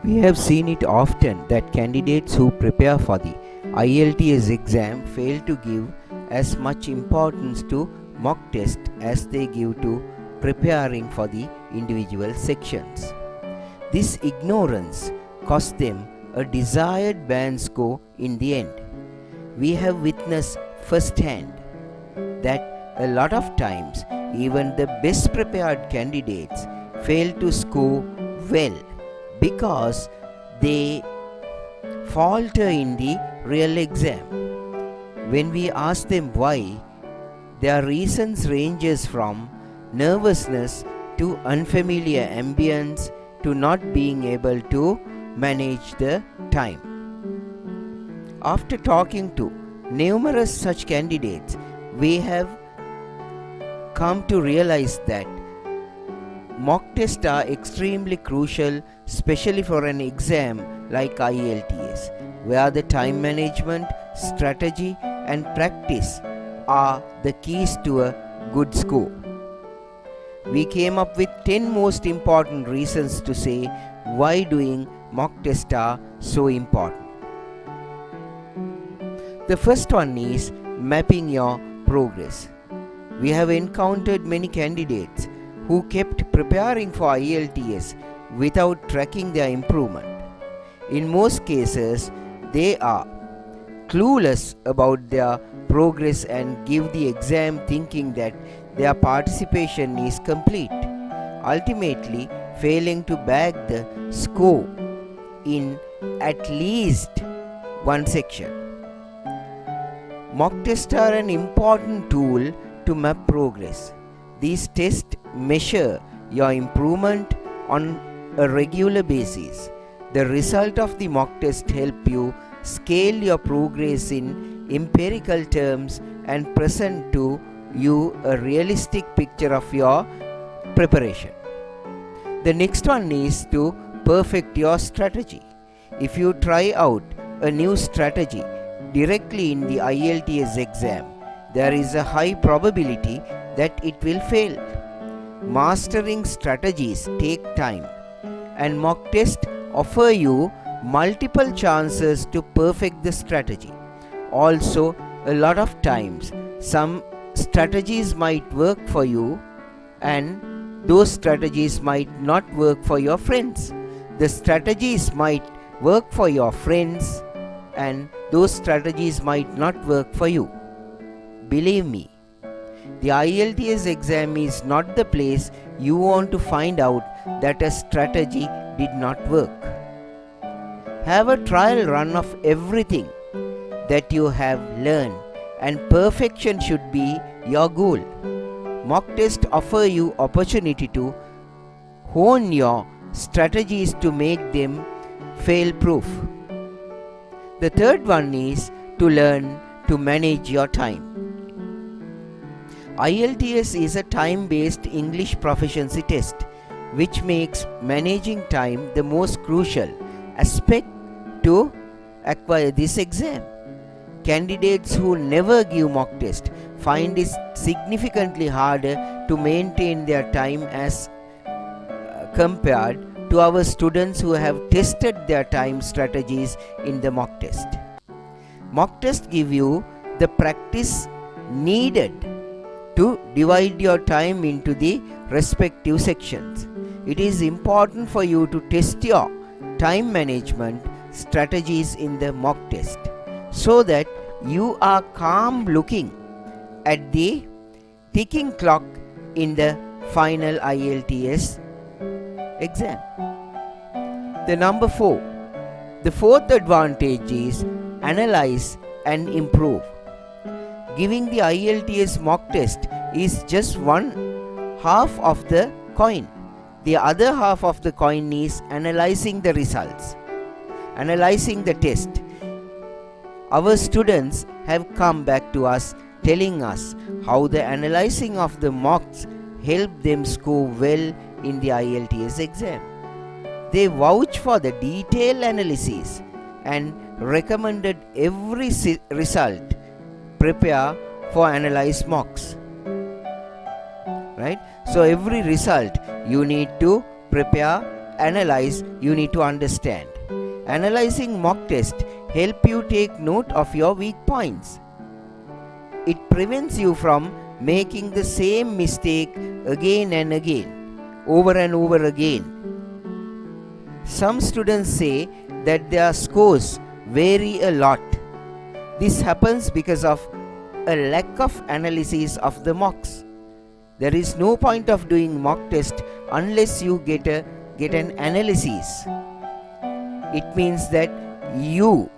We have seen it often that candidates who prepare for the IELTS exam fail to give as much importance to mock test as they give to preparing for the individual sections. This ignorance cost them a desired band score in the end. We have witnessed firsthand that a lot of times even the best prepared candidates fail to score well because they falter in the real exam. When we ask them why, their reasons ranges from nervousness to unfamiliar ambience to not being able to manage the time. After talking to numerous such candidates, we have come to realize that mock tests are extremely crucial, especially for an exam like IELTS, where the time management, strategy, and practice are the keys to a good score. We came up with 10 most important reasons to say why doing mock tests are so important. The first one is mapping your progress. We have encountered many candidates who kept preparing for IELTS without tracking their improvement. In most cases, they are clueless about their progress and give the exam thinking that their participation is complete, ultimately failing to bag the score in at least one section. Mock tests are an important tool to map progress. These tests measure your improvement on a regular basis. The result of the mock test help you scale your progress in empirical terms and present to you a realistic picture of your preparation. The next one is to perfect your strategy. If you try out a new strategy directly in the IELTS exam, there is a high probability that it will fail. Mastering strategies take time, and mock tests offer you multiple chances to perfect the strategy. Also, a lot of times, some strategies might work for you and those strategies might not work for your friends. The strategies might work for your friends and those strategies might not work for you. Believe me, the IELTS exam is not the place you want to find out that a strategy did not work. Have a trial run of everything that you have learned, and perfection should be your goal. Mock tests offer you opportunity to hone your strategies to make them fail-proof. The third one is to learn to manage your time. IELTS is a time-based English proficiency test, which makes managing time the most crucial aspect to acquire this exam. Candidates who never give mock test find it significantly harder to maintain their time as compared to our students who have tested their time strategies in the mock test. Mock tests give you the practice needed to divide your time into the respective sections. It is important for you to test your time management strategies in the mock test so that you are calm looking at the ticking clock in the final IELTS exam. The number 4. The fourth advantage is analyze and improve. Giving the IELTS mock test is just one half of the coin. The other half of the coin is analyzing the results, analyzing the test. Our students have come back to us telling us how the analyzing of the mocks helped them score well in the IELTS exam. They vouch for the detailed analysis and recommended every result prepare for analyzed mocks. Right? So every result you need to prepare analyze, you need to understand. Analyzing mock test help you take note of your weak points. It prevents you from making the same mistake again and again, over and over again. Some students say that their scores vary a lot. This happens because of a lack of analysis of the mocks. There is no point of doing mock test unless you get an analysis. It means that you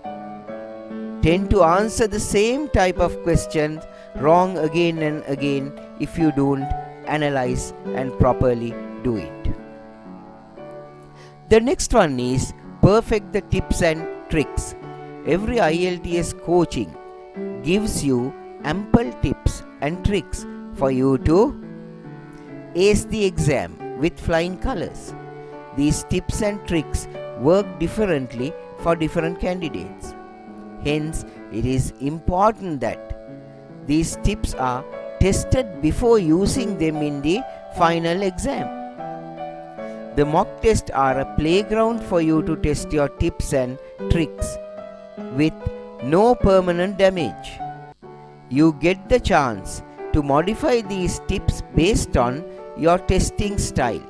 tend to answer the same type of questions wrong again and again if you don't analyze and properly do it. The next one is perfect the tips and tricks. Every IELTS coaching gives you ample tips and tricks for you to ace the exam with flying colors. These tips and tricks work differently for different candidates. Hence, it is important that these tips are tested before using them in the final exam. The mock tests are a playground for you to test your tips and tricks with no permanent damage. You get the chance to modify these tips based on your testing style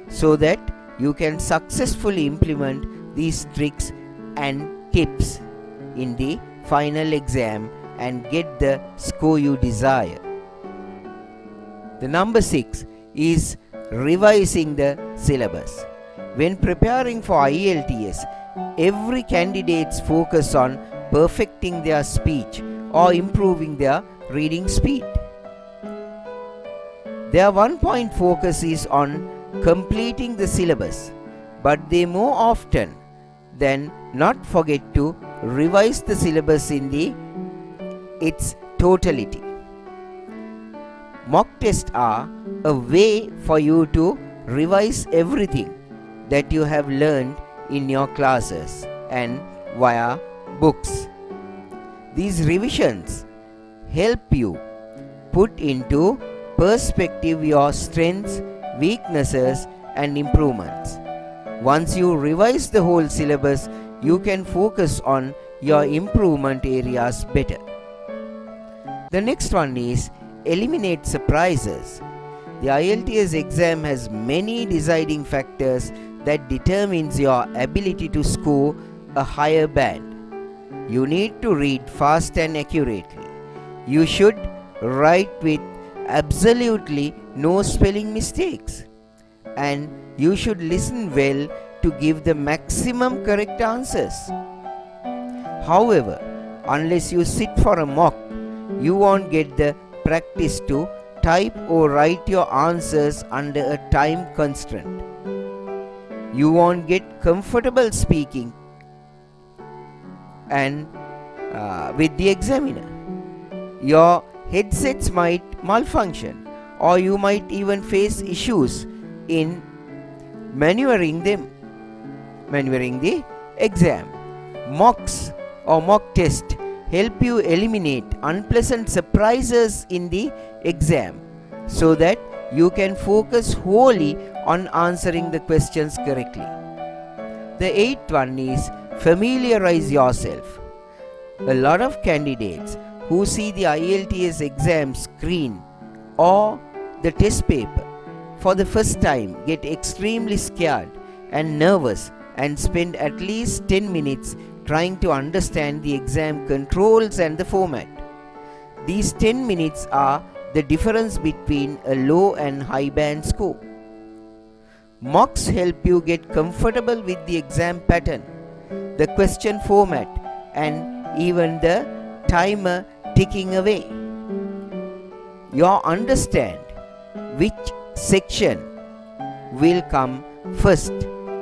so that you can successfully implement these tricks and tips in the final exam and get the score you desire. The number 6 is revising the syllabus. When preparing for IELTS, every candidate's focus on perfecting their speech or improving their reading speed. Their one-point focus is on completing the syllabus, but they more often than not forget to revise the syllabus in its totality. Mock tests are a way for you to revise everything that you have learned in your classes and via books. These revisions help you put into perspective your strengths, weaknesses, and improvements. Once you revise the whole syllabus, you can focus on your improvement areas better. The next one is eliminate surprises. The IELTS exam has many deciding factors that determines your ability to score a higher band. You need to read fast and accurately. You should write with absolutely no spelling mistakes. And you should listen well to give the maximum correct answers. However, unless you sit for a mock, you won't get the practice to type or write your answers under a time constraint. You won't get comfortable speaking and with the examiner. Your headsets might malfunction, or you might even face issues in maneuvering the exam. Mocks or mock test help you eliminate unpleasant surprises in the exam so that you can focus wholly on answering the questions correctly. The 8th one is familiarize yourself. A lot of candidates who see the IELTS exam screen or the test paper for the first time get extremely scared and nervous and spend at least 10 minutes trying to understand the exam controls and the format. These 10 minutes are the difference between a low and high band score. Mocks help you get comfortable with the exam pattern, the question format, and even the timer ticking away. You understand which section will come first,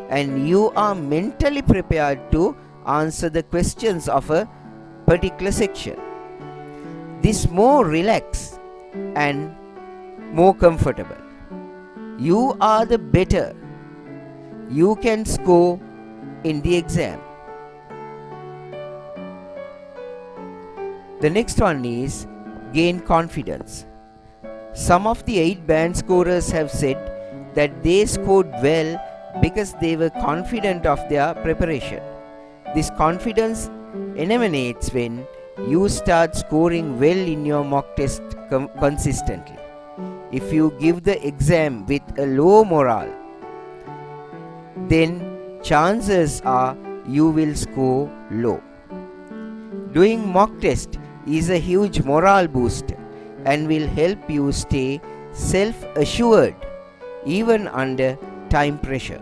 and you are mentally prepared to answer the questions of a particular section. This more relaxed and more comfortable. You are the better. You can score in the exam. The next one is gain confidence. Some of the 8 band scorers have said that they scored well because they were confident of their preparation. This confidence emanates when you start scoring well in your mock test consistently. If you give the exam with a low morale, then chances are you will score low. Doing mock test is a huge morale booster and will help you stay self-assured even under time pressure.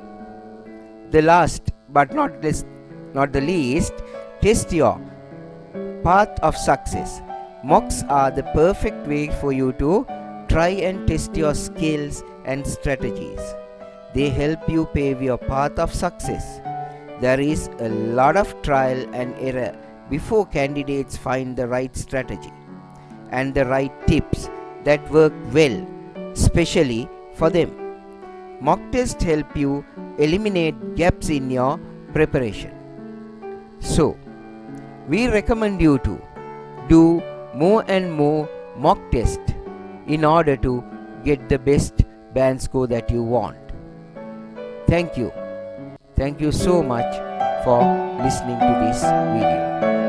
The last but not the least, test your path of success. Mocks are the perfect way for you to try and test your skills and strategies. They help you pave your path of success. There is a lot of trial and error before candidates find the right strategy and the right tips that work well, especially for them. Mock tests help you eliminate gaps in your preparation. So, we recommend you to do more and more mock tests in order to get the best band score that you want. Thank you. Thank you so much for listening to this video.